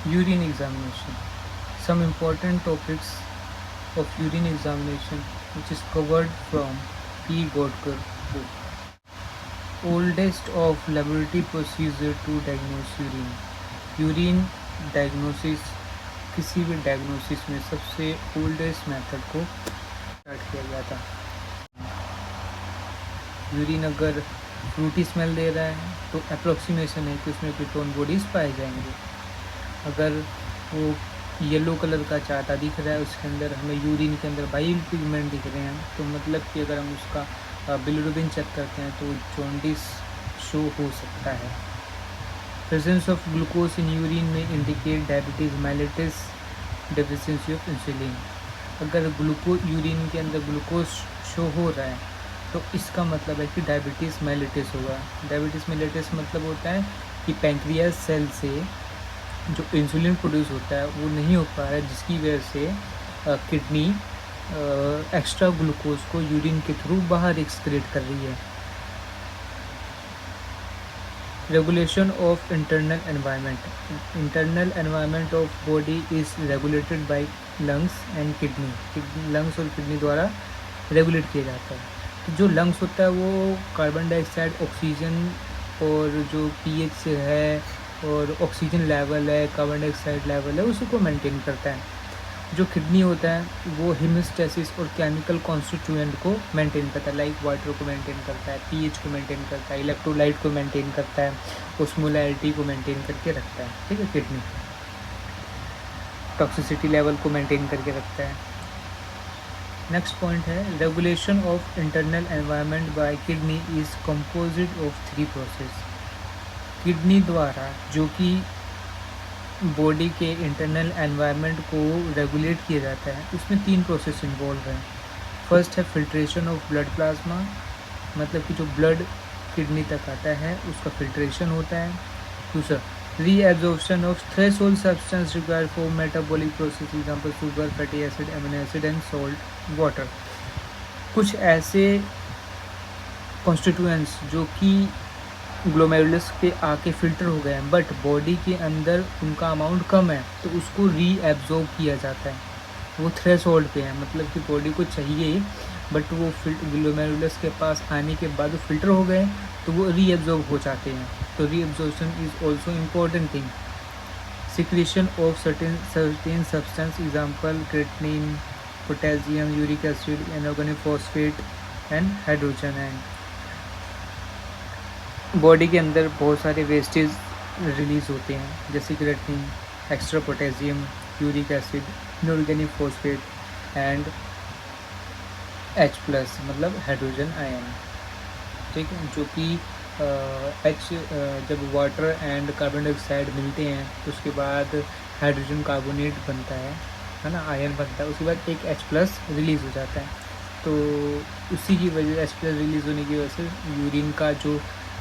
Urine examination. Some important topics of urine examination which is covered from P. Godkar book. Oldest of laboratory procedure to diagnose urine. Urine diagnosis किसी भी diagnosis में सबसे oldest method को start किया गया था। Urine अगर Frooti smell दे रहा है तो अप्रोक्सीमेशन है कि उसमें कीटोन बॉडीज पाए जाएंगे। अगर वो येलो कलर का चाटा दिख रहा है, उसके अंदर हमें यूरिन के अंदर बाइल पिगमेंट दिख रहे हैं, तो मतलब कि अगर हम उसका बिलिरुबिन चेक करते हैं तो जॉन्डिस शो हो सकता है। Presence of glucose in urine में indicate diabetes mellitus deficiency of insulin. अगर यूरिन के अंदर ग्लूकोज शो हो रहा है तो इसका मतलब है कि डायबिटीज़ मेलिटस होगा। डायबिटीज़ मेलिटस मतलब होता है कि पैंक्रियास सेल से जो इंसुलिन प्रोड्यूस होता है वो नहीं हो पा रहा है, जिसकी वजह से किडनी एक्स्ट्रा ग्लूकोज को यूरिन के थ्रू बाहर एक्सक्रीट कर रही है। Regulation of internal environment. Internal environment of body is regulated by lungs and kidney. Lungs और किडनी द्वारा रेगुलेट किया जाता है। तो जो लंग्स होता है वो कार्बन डाइऑक्साइड, ऑक्सीजन और जो पीएच है और ऑक्सीजन लेवल है, कार्बन डाइऑक्साइड लेवल है, उसी को मेंटेन करता है। जो किडनी होता है वो हेमोस्टेसिस और केमिकल कॉन्स्टिट्यूएंट को मेंटेन करता है, लाइक वाटर को मेंटेन करता है, पीएच को मेंटेन करता है, इलेक्ट्रोलाइट को मेंटेन करता है, ओस्मोलैरिटी को मेंटेन करके रखता है। ठीक है, किडनी टॉक्सिसिटी लेवल को मेंटेन करके रखता है। नेक्स्ट पॉइंट है regulation of internal environment bye kidney is composite of 3 process. Kidney द्वारा जो कि बॉडी के इंटरनल एनवायरनमेंट को रेगुलेट किया जाता है, उसमें 3 प्रोसेस इन्वॉल्व हैं। फर्स्ट है फिल्ट्रेशन ऑफ ब्लड प्लाज्मा, मतलब कि जो ब्लड किडनी तक आता है उसका फिल्ट्रेशन होता है। दूसरा reabsorption of threshold substance required for metabolic process, example sugar, fatty acid, amino acid and salt, water. कुछ ऐसे कॉन्स्टिट्यूएंट्स जो कि ग्लोमेरुलस के आके फ़िल्टर हो गए हैं, बट बॉडी के अंदर उनका अमाउंट कम है, तो उसको रीएब्जॉर्ब किया जाता है। वो थ्रेशोल्ड पे है, मतलब कि बॉडी को चाहिए बट वो ग्लोमेरुलस के पास आने के बाद वो फ़िल्टर हो गए तो वो रीएब्जॉर्ब हो जाते हैं। तो reabsorption is also important thing. Secretion of certain substance, example creatinine, potassium, uric acid, inorganic phosphate and hydrogen ion. Body के अंदर बहुत सारे वेस्टेज रिलीज़ होते हैं, जैसे creatinine, extra potassium, uric acid, inorganic phosphate and H+ मतलब hydrogen ion. ठीक है, जो कि जब वाटर एंड कार्बन डाइऑक्साइड मिलते हैं तो उसके बाद हाइड्रोजन कार्बोनेट बनता है ना, आयन बनता है, उसके बाद एक H+ रिलीज़ हो जाता है। तो उसी की वजह H+ रिलीज़ होने की वजह से यूरिन का जो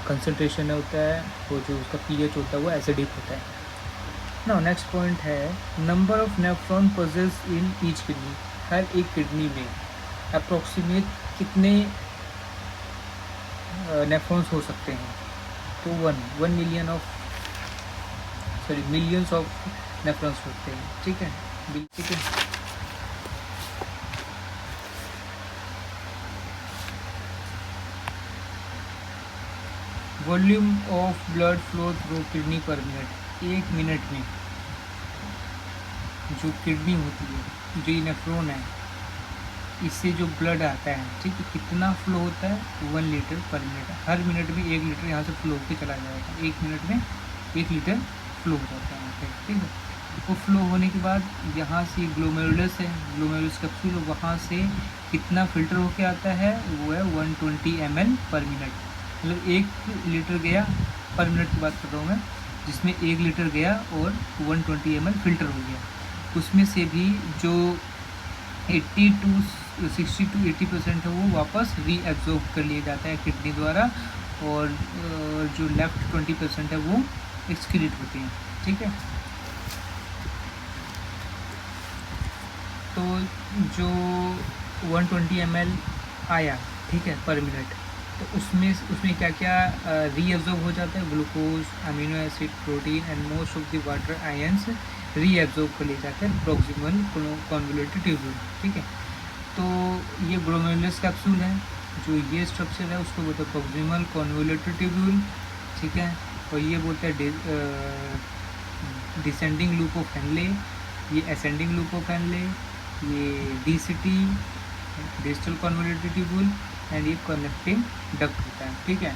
कंसनट्रेशन होता है, वो जो उसका pH होता है वो एसिडिक होता है। नाउ नेक्स्ट पॉइंट है number of nephron presence in each kidney. हर एक किडनी में अप्रोक्सीमेट कितने नेफ्रॉन्स हो सकते हैं? तो 1 million of millions of nephrons होते हैं। ठीक है, ठीक है। Volume of blood flow through kidney पर मिनट। 1 मिनट में जो किडनी होती है, जो नेफ्रॉन है, इससे जो ब्लड आता है, ठीक है, कितना फ्लो होता है? 1 लीटर पर मिनट। हर मिनट में 1 लीटर यहाँ से फ्लो होकर चला जाएगा। 1 मिनट में 1 लीटर फ्लो हो जाता है यहाँ पे। ठीक है, वो फ्लो होने के बाद यहाँ से ग्लोमेरुलस है, ग्लोमेरुलस कैप्सूल, वहाँ से कितना फिल्टर होके आता है? वो है 120 ml पर मिनट। मतलब 1 लीटर गया पर मिनट की बात कर रहा हूँ मैं, जिसमें 1 लीटर गया और 120 ml फिल्टर हो गया। उसमें से भी जो 60 to 80% है वो वापस रीएब्जॉर्ब कर लिया जाता है किडनी द्वारा, और जो लेफ्ट 20% है वो एक्सक्रीट होती हैं। ठीक है, तो जो 120 ml आया, ठीक है, पर मिनट, तो उसमें क्या क्या रीअब्जॉर्ब हो जाता है, glucose, amino acid, protein and most of the water ions reabsorb कर ले जाते हैं प्रॉक्सिमल कॉन्वोल्यूटेड ट्यूब्यूल। ठीक है, तो ये ग्लोमेरुलस कैप्सूल है, जो ये स्ट्रक्चर है उसको बोलते हैं प्रॉक्सिमल कॉन्वोल्यूटेड ट्यूब्यूल। ठीक है, और ये बोलते हैं डिसेंडिंग लूप ऑफ हेनले, ये असेंडिंग लूप ऑफ हेनले, ये DCT digital convoluted tubule and ये कनेक्टिंग डक्ट होता है। ठीक है,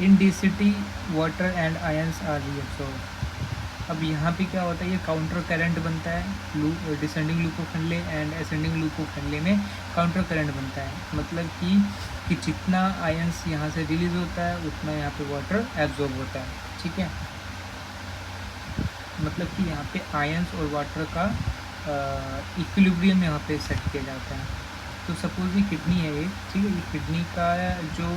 in DCT water and ions are reabsorb. अब यहाँ पे क्या होता है, ये काउंटर करंट बनता है loop descending loop of Henley and ascending loop of Henley में काउंटर करंट बनता है, मतलब कि जितना आयंस यहाँ से रिलीज होता है उतना यहाँ पे वाटर एब्जॉर्ब होता है। ठीक है, मतलब कि यहाँ पे आयंस और वाटर का इक्विलिब्रियम यहाँ पे सेट किया जाता है। तो सपोज ये किडनी है ये, ठीक है, ये किडनी का जो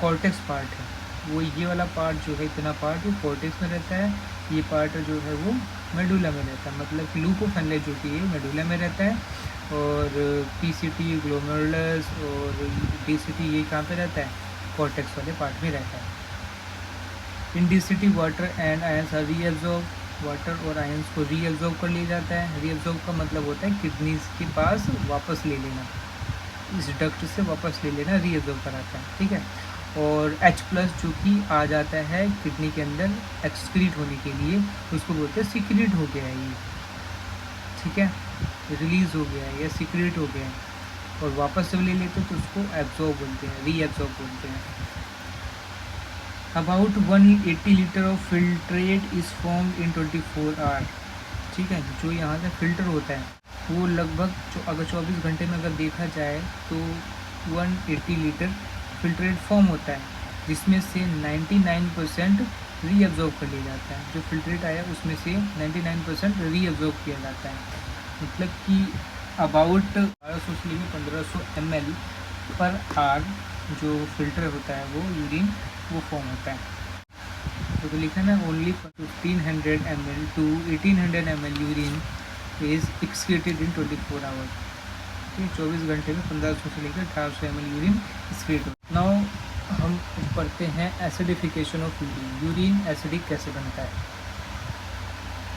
कॉर्टेक्स पार्ट है, वो ये वाला पार्ट जो है, इतना पार्ट वो कॉर्टेक्स में रहता है, ये पार्ट जो है वो मेडुला में रहता है, मतलब कि लूप ऑफ हेनले जो कि ये मेडुला में रहता है, और पीसीटी, ग्लोमेरुलस और डीसीटी ये कहाँ पे रहता है, कॉर्टेक्स वाले पार्ट में रहता है। In DCT water and ions are reabsorb, water और आयंस को रीअब्जॉर्ब कर लिया जाता है। रीअब्जॉर्ब का मतलब होता है किडनीज के पास वापस ले लेना, इस डक्ट से वापस ले लेना रीअब्जॉर्ब कराता है। ठीक है, और H+ जो कि आ जाता है किडनी के अंदर एक्सक्रीट होने के लिए, उसको बोलते हैं सिक्रीट हो गया है ये। ठीक है, रिलीज हो गया है या सिक्रीट हो गया है, और वापस जब ले लेते हैं तो उसको एब्जॉर्ब बोलते हैं, रीअब्जॉर्ब बोलते हैं। About 180 litre of filtrate is formed in 24 hour. ठीक है, जो यहाँ से फिल्टर होता है वो लगभग अगर 24 घंटे में अगर देखा जाए तो 180 लीटर फिल्ट्रेट फॉर्म होता है, जिसमें से 99% रीअब्जॉर्ब कर लिया जाता है। जो फिल्ट्रेट आया उसमें से 99% रीअब्जॉर्ब किया जाता है, मतलब कि अबाउट 1200 से लेकर 1500 ml पर आवर जो फिल्टर होता है वो यूरिन वो फॉर्म होता है। तो लिखा ना only 1500 ml to 1800 ml urine is excreted in 24 hours. ठीक, 24 घंटे में 1500 से लेकर 1800 ml यूरिन एक्सक्रीट होता है। नाउ हम पढ़ते हैं acidification of urine. Urine acidic कैसे बनता है?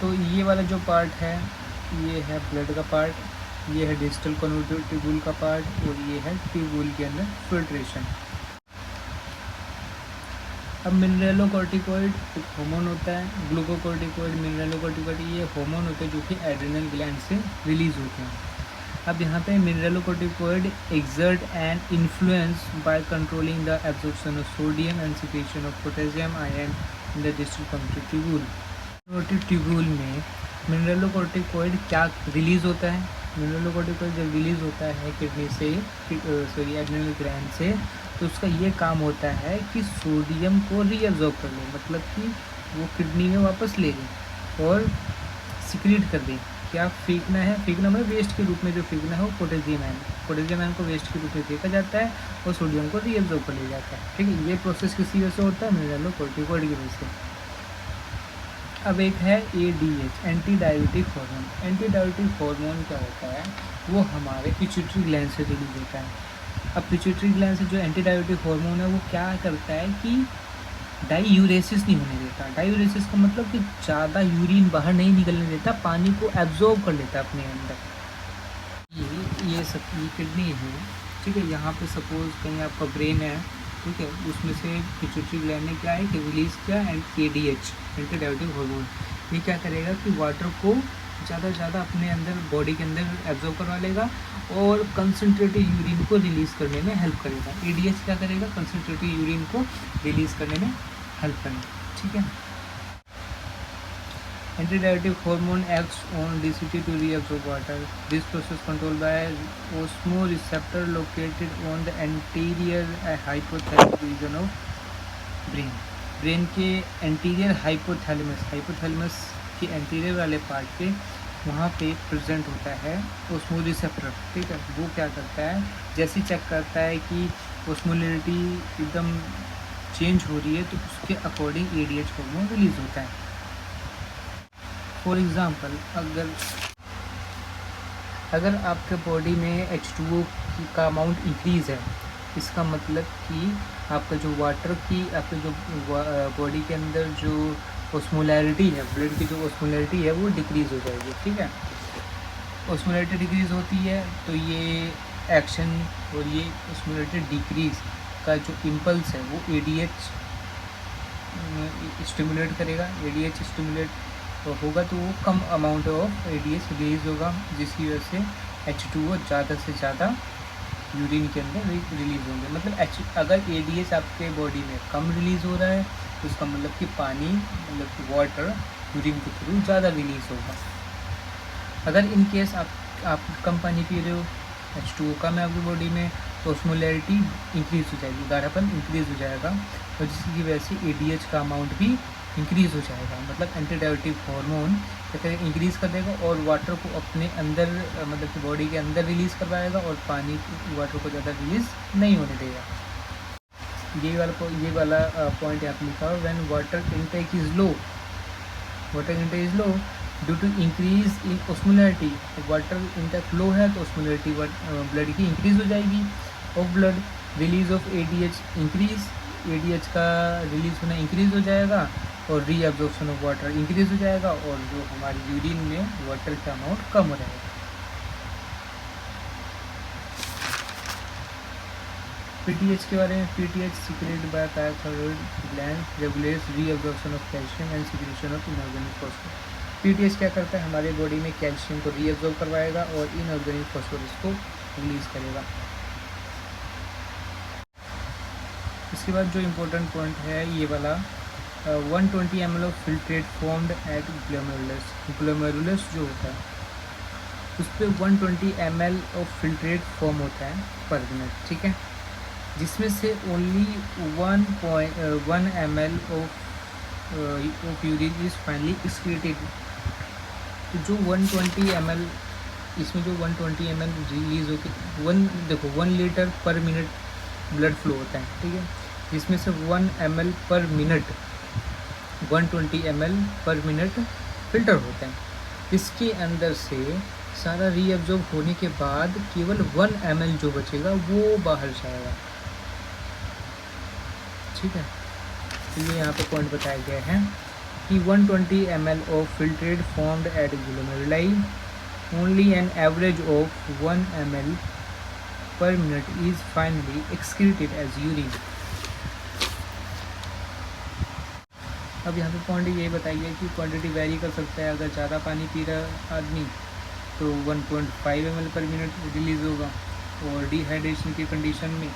तो ये वाला जो पार्ट है ये है ब्लड का पार्ट, ये है डिजिटल कन्वर्टेड ट्यूब्यूल का पार्ट, और ये है ट्यूब्यूल के अंदर फिल्ट्रेशन। अब मिनरलोकॉर्टिकॉइड एक हार्मोन होता है, ग्लूकोकॉर्टिकॉइड, मिनरलोकॉर्टिकॉइड ये हार्मोन होते हैं जो कि एड्रेनल ग्लैंड से रिलीज होते हैं। अब यहाँ पे mineralocorticoid exert an influence by controlling the absorption of sodium and secretion of potassium ion in the digital converted tubule. Converted tubule में मिनरलोकॉर्टिकॉइड क्या रिलीज होता है? मिनरलोकॉर्टिकॉइड जब रिलीज होता है किडनी से, सॉरी एड्रेनल ग्लैंड से, तो उसका ये काम होता है कि सोडियम को रीअब्जॉर्ब कर ले, मतलब कि वो किडनी में वापस ले ले और सिक्रीट कर दे। क्या फेंकना है? फेंकना में वेस्ट के रूप में जो फेंकना है वो पोटेशियम आयन, पोटेशियम आयन को वेस्ट के रूप में फेंका जाता है और सोडियम को रीअब्जॉर्ब कर लिया जाता है। ठीक है, ये प्रोसेस किसी वजह से होता है? मिनरलोकॉर्टिकॉइड की वजह से। अब एक है ADH, anti diabetic hormone. Anti diabetic hormone क्या होता है? वो हमारे पिट्यूटरी ग्लैंड से रिलीज होता है। अब पिट्यूटरी ग्लैंड से जो एंटी डायबिटिक हार्मोन है वो क्या करता है कि डाईयूरेसिस नहीं होने देता। डाईयूरेसिस का मतलब कि ज़्यादा यूरिन बाहर नहीं निकलने देता, पानी को एब्जॉर्ब कर लेता है अपने अंदर। ये किडनी है, ठीक है, यहाँ पे सपोज कहीं आपका ब्रेन है, ठीक है, उसमें से पिट्यूटरी ग्लैंड ने क्या है कि रिलीज़ किया ADH, एंटी डायबिटिक हार्मोन। ये क्या करेगा कि वाटर को ज़्यादा से ज़्यादा अपने अंदर बॉडी के अंदर एब्जॉर्ब करवा लेगा और कंसनट्रेटेड यूरिन को रिलीज़ करने में हेल्प करेगा। ADH क्या करेगा? कंसनट्रेटेड यूरिन को रिलीज़ करने में हेल्प करेगा। ठीक है, anti diabetic hormone acts on DCT to reabsorb water. This process controlled by osmoreceptor located on the anterior hypothalamus region of brain. Brain के एंटीरियर हाइपोथैलेमस के एंटीरियर वाले पार्ट पे वहाँ पे प्रेजेंट होता है ओस्मोरिसेप्टर। ठीक है, वो क्या करता है, जैसे चेक करता है कि ओस्मोलरिटी एकदम चेंज हो रही है तो उसके अकॉर्डिंग ADH हार्मोन रिलीज होता है। फॉर एग्ज़ाम्पल, अगर आपके बॉडी में H2O का अमाउंट इंक्रीज़ है, इसका मतलब कि आपका जो वाटर की आपके जो बॉडी के अंदर जो ऑस्मोलैरिटी है, ब्लड की जो ऑस्मोलैरिटी है वो डिक्रीज़ हो जाएगी, ठीक है। ऑस्मोलैरिटी डिक्रीज़ होती है तो ये एक्शन और ये ऑस्मोलैरिटी डिक्रीज़ का जो इम्पल्स है वो ADH स्टिमुलेट करेगा। ADH स्टिमुलेट होगा तो वो कम अमाउंट ऑफ ADH रिलीज़ होगा, जिसकी वजह से H2O ज़्यादा से ज़्यादा यूरिन के अंदर रिलीज़ होंगे। मतलब अगर ADH आपके बॉडी में कम रिलीज़ हो रहा है तो उसका मतलब कि पानी मतलब कि वाटर यूरिन के थ्रू ज़्यादा रिलीज़ होगा। अगर इन केस आप कम पानी पी रहे हो, H2O कम है आपकी बॉडी में, तो ऑस्मोलैरिटी इंक्रीज़ हो जाएगी, गाढ़ापन इंक्रीज़ हो जाएगा, और जिसकी वजह से ADH का अमाउंट भी इंक्रीज़ हो जाएगा। मतलब एंटीडायरेटिक हार्मोन इंक्रीज़ कर देगा और वाटर को अपने अंदर मतलब कि बॉडी के अंदर रिलीज़ करवाएगा और पानी वाटर को ज़्यादा रिलीज़ नहीं होने देगा। ये वाला पॉइंट यहाँ पर लिखा है, when water intake is low, water intake is low due to increase in osmolarity. Water intake low है तो ऑस्मोलैरिटी ब्लड की इंक्रीज़ हो जाएगी, of blood release of ADH increase, ADH का रिलीज़ होना इंक्रीज़ हो जाएगा और रीअब्जॉर्प्शन ऑफ वाटर इंक्रीज़ हो जाएगा और जो हमारी यूरिन में वाटर का अमाउंट कम हो जाएगा। PTH के बारे में, PTH secreted by parathyroid gland regulates reabsorption of calcium and secretion of inorganic phosphorus. PTH क्या करता है, हमारे बॉडी में कैल्शियम को रीअब्जॉर्ब करवाएगा और इनऑर्गेनिक फॉस्फोरस को रिलीज़ करेगा। इसके बाद जो इम्पोर्टेंट पॉइंट है ये वाला, 120 ml of filtrate formed eight glomerulus. Glomerulus जो होता है उस पर 120 ml ऑफ फिल्ट्रेट फॉर्म होता है पर मिनट, ठीक है, जिसमें से only 1 ml of urine is finally excreted. तो जो 120 ml इसमें जो 120 ml रिलीज होकर देखो 1 लीटर पर मिनट ब्लड फ्लो होता है, ठीक है, जिसमें से 1 ml per minute 120 ml per minute filter होता है। इसके अंदर से सारा रीअब्जॉर्ब होने के बाद केवल 1 ml जो बचेगा वो बाहर जाएगा, ठीक है। तो ये यहाँ पे पॉइंट बताया गया है कि 120 ml of filtrate formed at glomeruli, only an average of 1 ml per minute is finally excreted as urine. अब यहाँ पे पॉइंट ये बताइए कि क्वांटिटी वेरी कर सकता है। अगर ज़्यादा पानी पी रहा आदमी तो 1.5 ml पर मिनट रिलीज़ होगा और डिहाइड्रेशन की कंडीशन में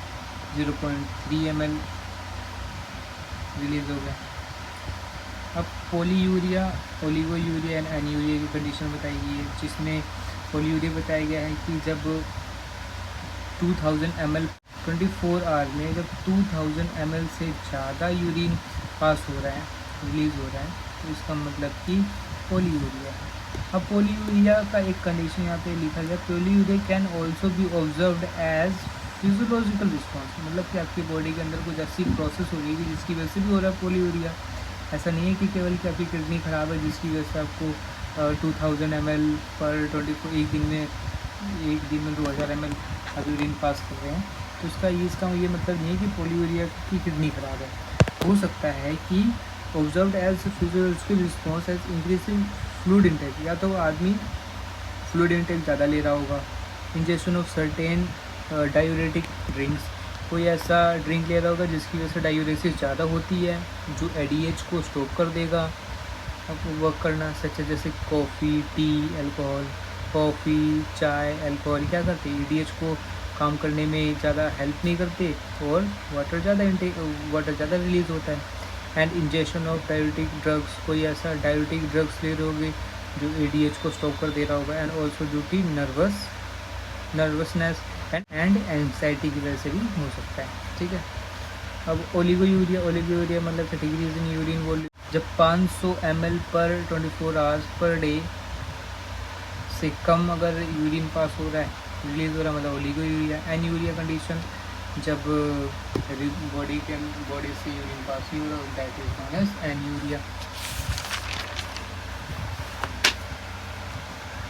0.3 ml रिलीज़ होगा। अब पॉलीयूरिया, ओलिगोयूरिया एंड एनीयूरिया की कंडीशन बताई गई है, जिसमें पॉलीयूरिया बताया गया है कि जब 2000 ml 24 आवर में जब 2000 ml से ज़्यादा यूरिन पास हो रहा है, रिलीज़ हो रहा है, तो इसका मतलब कि पॉलीयूरिया है। अब पॉलीयूरिया का एक कंडीशन यहाँ पे लिखा गया, polyuria can also be observed as physiological response, मतलब कि आपकी बॉडी के अंदर कुछ ऐसी प्रोसेस हो रही है जिसकी वजह से भी हो रहा है पॉलीयूरिया। ऐसा नहीं है कि केवल कि आपकी किडनी ख़राब है जिसकी वजह से आपको 2000 ml पर 24 एक दिन में 2000 ml आप यूरिन पास कर रहे हैं, तो इसका ये मतलब नहीं है कि पॉलीयूरिया की किडनी ख़राब है। हो सकता है कि observed as physiological response as increasing fluid intake, या तो आदमी फ्लूइड इंटेक ज़्यादा ले रहा होगा, injection of certain diuretic drinks, कोई ऐसा ड्रिंक ले रहा होगा जिसकी वजह से डायूरेसिस ज़्यादा होती है जो ADH को स्टॉप कर देगा आपको वर्क करना, सच जैसे कॉफ़ी, टी, अल्कोहल, कॉफ़ी, चाय, अल्कोहल क्या करते हैं, ADH को काम करने में ज़्यादा हेल्प नहीं करते और वाटर ज़्यादा रिलीज़ होता है। And injection of diuretic drugs, कोई ऐसा डायूरेटिक ड्रग्स ले रहे होगे जो ADH को स्टॉप कर दे रहा होगा, and also due to nervousness and anxiety की वजह से भी हो सकता है, ठीक है। अब ओलिगोयूरिया मतलब कि डिक्रीज इन यूरिन वॉल्यूम, जब 500 ml पर 24 आवर्स पर डे से कम अगर यूरिन पास हो रहा है, रिलीज़ हो रहा है, मतलब ओलिगोयूरिया। एनीयूरिया कंडीशन, जब बॉडी से यूरिन पास ही हो रहा है, दैट इज नोन एज एनीयूरिया।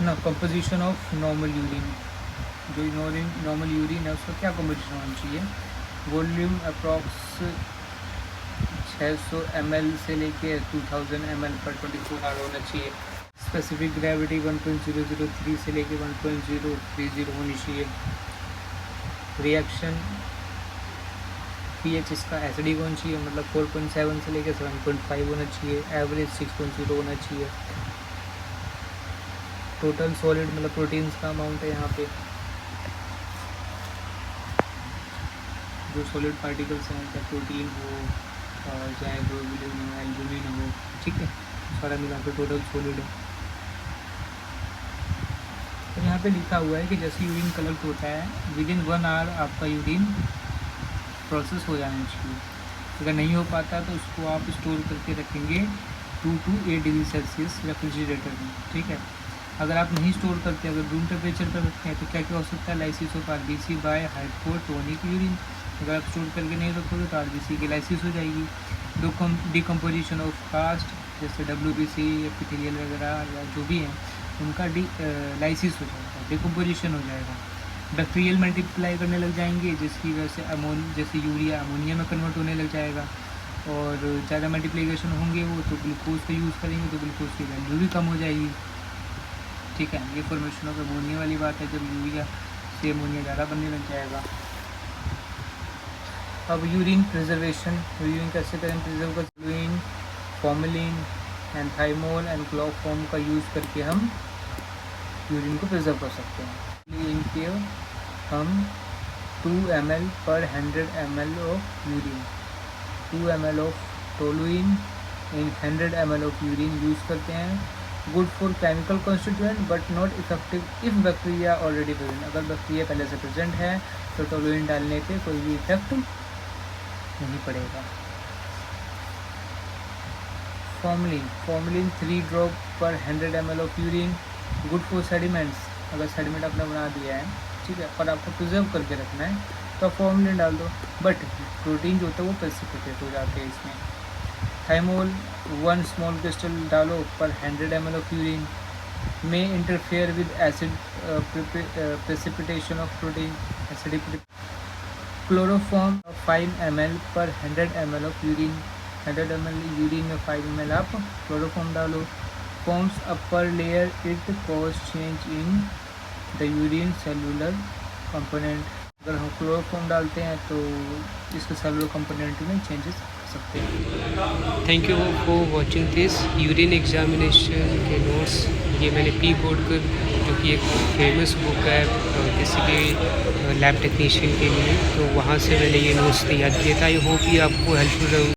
ना कंपोजिशन ऑफ नॉर्मल यूरिन, जो नॉर्मल यूरिन है उसका क्या कंपोजिशन होना चाहिए। वॉल्यूम अप्रॉक्स 600 ml से लेके 2000 ml पर 24 आवर होना चाहिए। स्पेसिफिक ग्रेविटी 1.003 से लेके 1.030 होनी चाहिए। रिएक्शन पीएच इसका एसिडिक होना चाहिए, मतलब 4.7 से लेके 7.5 होना चाहिए। एवरेज 6.0 होना चाहिए। टोटल सॉलिड मतलब प्रोटीन्स का अमाउंट है यहाँ पे, जो सॉलिड पार्टिकल्स हैं, चाहे प्रोटीन हो और चाहे ग्लोबुलिन हो, एल्बुमिन हो, ठीक है, सारा मिला के टोटल सॉलिड है। तो यहाँ पे लिखा हुआ है कि जैसे यूरिन कलेक्ट होता है विद इन 1 आवर आपका यूरिन प्रोसेस हो जाना चाहिए। अगर नहीं हो पाता तो उसको आप स्टोर करके रखेंगे 2 to 8 डिग्री सेल्सियस रेफ्रिजरेटर में, ठीक है। अगर आप नहीं स्टोर करते, अगर रूम टेम्परेचर पर रखते हैं तो क्या क्या हो सकता है, lysis of RBC by hypotonic urine. अगर आप स्टोर करके नहीं रखोगे तो आरबीसी की लाइसिस हो जाएगी। डिकम्पोजिशन ऑफ कास्ट, जैसे डब्ल्यूबीसी, एपिथेलियल वगैरह या जो भी हैं उनका लाइसिस हो जाएगा, डिकम्पोजिशन हो जाएगा। बैक्टीरियल मल्टीप्लाई करने लग जाएंगे, जिसकी वजह से जैसे यूरिया अमोनिया में कन्वर्ट होने लग जाएगा। और ज़्यादा मल्टीप्लिकेशन होंगे वो तो ग्लूकोज का यूज़ करेंगे तो ग्लूकोज की वैल्यू भी कम हो जाएगी, ठीक है। ये फॉर्मेशन ऑफ अमोनिया वाली बात है, जब यूरिया से अमोनिया ज़्यादा बनने लग जाएगा। अब यूरिन प्रिजर्वेशन, यूरिन कैसे करें प्रिजर्व कर, यूरिन फॉर्मेलिन एंथाइमोल एंड क्लोरोफॉर्म का यूज़ करके हम यूरिन को प्रिजर्व कर सकते हैं। इनके हम 2 ml पर 100 ml of urine, 2 ml of toluene in 100 ml of urine use करते हैं। Good for chemical constituent but not effective if bacteria already present. अगर बैक्टीरिया पहले से प्रेजेंट है तो टोलुइन डालने पे कोई भी इफेक्ट नहीं पड़ेगा। फॉर्मेलिन 3 ड्रॉप पर 100 ml of urine. Good for sediments, अगर सेडिमेंट आपने बना दिया है, ठीक है, और आपको प्रिजर्व करके रखना है तो आप फॉर्मेलिन डाल दो, बट प्रोटीन जो होता है वो प्रेसिपिटेट हो जाते हैं इसमें। थाइमोल 1 स्मॉल क्रिस्टल डालो पर 100 ml ऑफ यूरिन। में interfere with acid precipitation of protein, acidic. Chloroform 5 ml पर 100 ml of urine. 100 ml urine में 5 ml आप क्लोरोफॉर्म डालो। Forms upper layer, it cause change in the urine cellular component. अगर हम chloroform डालते हैं तो इसके सेलुलर कंपोनेंट में चेंजेस कर सकते हैं। Thank you for watching this urine examination के नोट्स। ये मैंने पी बोडकर, जो कि एक फेमस बुक है किसी भी लैब टेक्नीशियन के लिए, तो वहाँ से मैंने ये नोट्स तैयार किए था। आई होप ये आपको हेल्पफुल रहे।